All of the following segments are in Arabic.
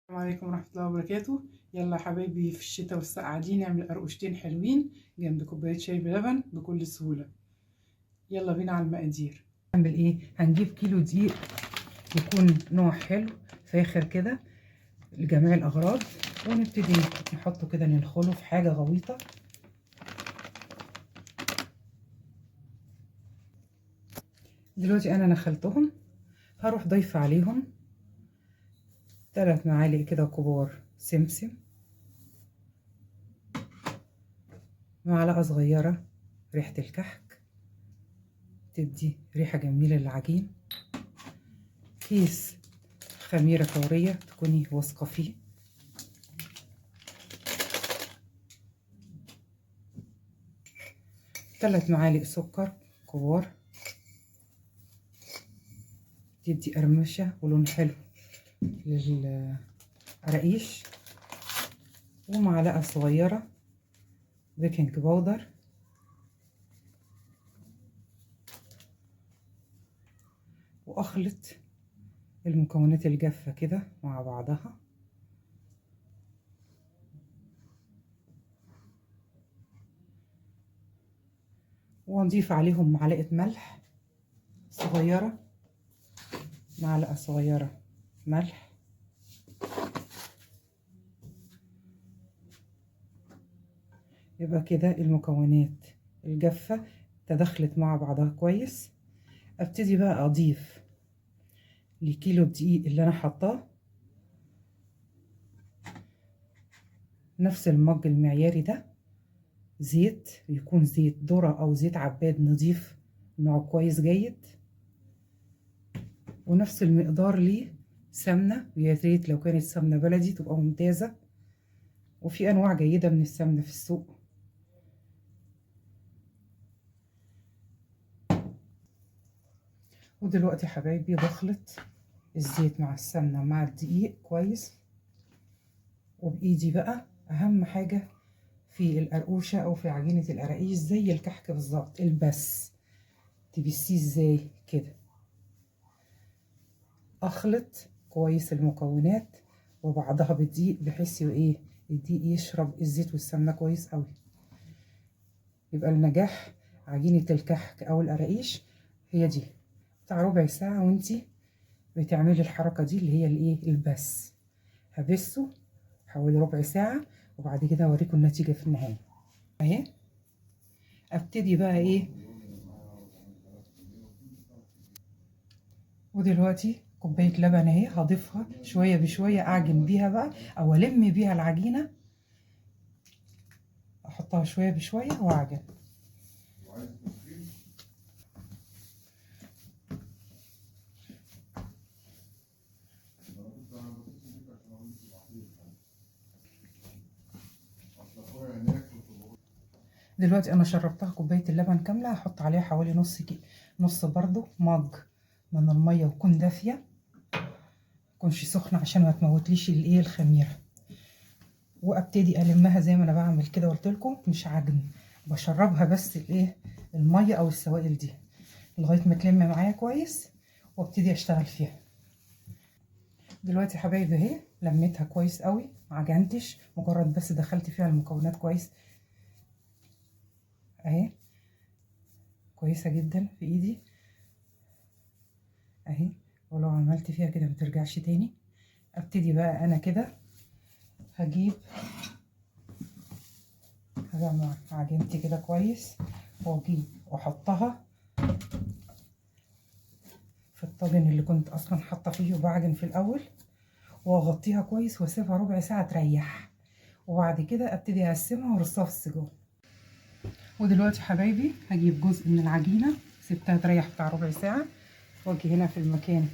السلام عليكم ورحمة الله وبركاته. يلا يا حبايبي، في الشتاء والسقعة دي نعمل قرقشتين حلوين جنب كوباية شاي بلبن بكل سهولة. يلا بينا على المقادير. هنعمل ايه؟ هنجيب كيلو دقيق يكون نوع حلو فاخر كده لجميع الأغراض، ونبتدي نحطه كده ننخله في حاجة غويطة. دلوقتي أنا نخلتهم، هروح ضيفة عليهم 3 معالق كده كبار سمسم، معلقة صغيرة ريحة الكحك تدي ريحة جميلة للعجين، كيس خميرة فورية تكوني واثقة فيه، ثلاث معالق سكر كبار تدي قرمشة ولون حلو للقراقيش، ومعلقة صغيرة بيكنج باودر، وأخلط المكونات الجافة كده مع بعضها. ونضيف عليهم معلقة ملح صغيرة، معلقة صغيرة ملح، يبقى كده المكونات الجافة تدخلت مع بعضها كويس. ابتدي بقى اضيف لكيلو الدقيق اللي انا حطاه نفس المج المعياري ده زيت، يكون زيت ذرة او زيت عباد نضيف نوع كويس جيد، ونفس المقدار ليه سمنة، ويا ريت لو كانت سمنة بلدي تبقى ممتازة، وفي انواع جيدة من السمنة في السوق. ودلوقتي يا حبايبي بخلط الزيت مع السمنة مع الدقيق كويس، وبإيدي بقى. أهم حاجة في القرقوشة أو في عجينة القراقيش زي الكحك بالظبط، البس تبسيه ازاي كده. أخلط كويس المكونات وبعضها بالدقيق بحيث الدقيق يشرب الزيت والسمنة كويس قوي. يبقى النجاح عجينة الكحك أو القراقيش هي دي، بتاع ربع ساعة وانتي بتعملي الحركة دي اللي هي البس. هبسه حوالي ربع ساعة، وبعد كده هوريكم النتيجة في النهاية اهي. ابتدي بقى ودلوقتي كوباية لبن اهي هضيفها شوية بشوية، اعجن بيها بقى او الم بيها العجينة، احطها شوية بشوية واعجن. دلوقتي انا شربتها كوبايه اللبن كامله، هحط عليها حوالي نص برضو مج من الميه، وتكون دافيه متكونش سخنه عشان ما تموتليش الخميره. وابتدي المها زي ما انا بعمل كده، قلت لكم مش عجن، بشربها بس الميه او السوائل دي لغايه ما تلم معايا كويس، وابتدي اشتغل فيها. دلوقتي يا حبايبي اهي لميتها كويس قوي، ما عجنتش، مجرد بس دخلت فيها المكونات كويس اهي، كويسه جدا في ايدي اهي، ولو عملت فيها كده مترجعش تاني. ابتدي بقى انا كده هجمع عجينتي كده كويس، واجيب واحطها في الطاجن اللي كنت اصلا حاطه فيه وبعجن في الاول، واغطيها كويس واسيبها ربع ساعه تريح، وبعد كده ابتدي اقسمها وارصها في السجون. ودلوقتي حبايبي هجيب جزء من العجينه سبتها تريح بتاع ربع ساعه، واجي هنا في المكان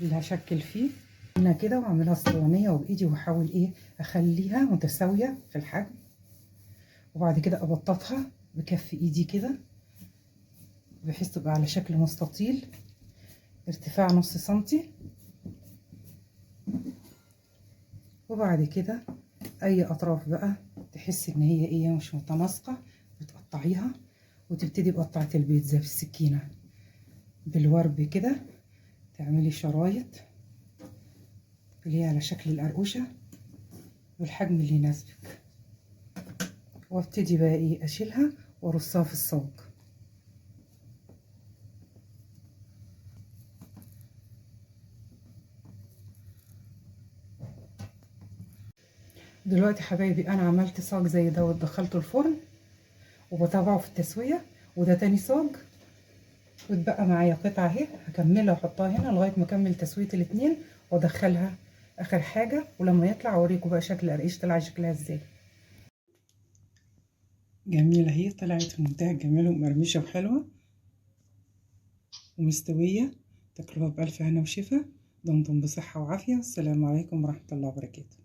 اللي هشكل فيه هنا كده، واعملها اسطوانيه وبايدي، واحاول اخليها متساويه في الحجم، وبعد كده ابططها بكف ايدي كده بحيث تبقى على شكل مستطيل ارتفاع نص سنتي. وبعد كده اي اطراف بقى تحس ان هي مش متناسقه بتقطعيها، وتبتدي بقطعه البيتزا بالسكينه بالورب كده، تعملي شرايط اللي هي على شكل القرقوشة والحجم اللي يناسبك، وابتدي بقى ايه اشيلها وارصها في الصاج. دلوقتي حبايبي انا عملت صاج زي ده ودخلته الفرن وبتابعه في التسوية، وده تاني صاج، واتبقى معايا قطعة اهي هكملها واحطها هنا لغاية ما اكمل تسوية الاتنين وادخلها اخر حاجة، ولما يطلع اوريكم بقى شكل القرقيش طلع شكلها ازاي. جميلة اهي، طلعت في منتهى الجمال ومقرمشة وحلوة ومستوية. تاكلوها بألف هنا وشفا. دمتم بصحة وعافية. السلام عليكم ورحمة الله وبركاته.